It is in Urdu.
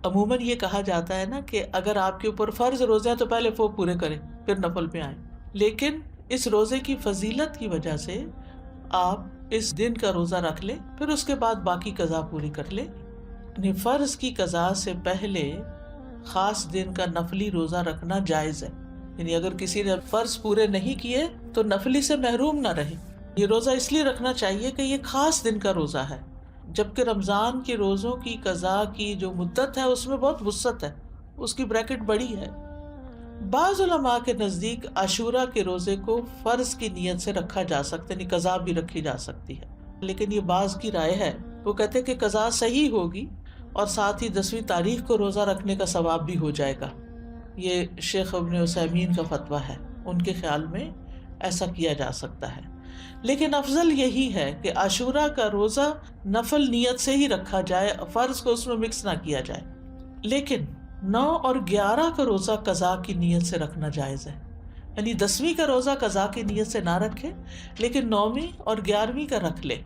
عموماً یہ کہا جاتا ہے نا کہ اگر آپ کے اوپر فرض روزے ہیں تو پہلے وہ پورے کریں پھر نفل پہ آئیں، لیکن اس روزے کی فضیلت کی وجہ سے آپ اس دن کا روزہ رکھ لیں، پھر اس کے بعد باقی قضا پوری کر لیں۔ یعنی فرض کی قضا سے پہلے خاص دن کا نفلی روزہ رکھنا جائز ہے، یعنی اگر کسی نے فرض پورے نہیں کیے تو نفلی سے محروم نہ رہے۔ یہ روزہ اس لیے رکھنا چاہیے کہ یہ خاص دن کا روزہ ہے، جبکہ رمضان کے روزوں کی قضا کی جو مدت ہے اس میں بہت وسعت ہے، اس کی بریکٹ بڑی ہے۔ بعض علماء کے نزدیک عاشورہ کے روزے کو فرض کی نیت سے رکھا جا سکتا ہے، یعنی قضا بھی رکھی جا سکتی ہے، لیکن یہ بعض کی رائے ہے۔ وہ کہتے ہیں کہ قضا صحیح ہوگی اور ساتھ ہی 10ویں تاریخ کو روزہ رکھنے کا ثواب بھی ہو جائے گا۔ یہ شیخ ابن عثیمین کا فتویٰ ہے، ان کے خیال میں ایسا کیا جا سکتا ہے، لیکن افضل یہی ہے کہ عاشورہ کا روزہ نفل نیت سے ہی رکھا جائے، فرض کو اس میں مکس نہ کیا جائے۔ لیکن 9 اور 11 کا روزہ قضا کی نیت سے رکھنا جائز ہے، یعنی 10ویں کا روزہ قضا کی نیت سے نہ رکھے لیکن 9ویں اور 11ویں کا رکھ لے۔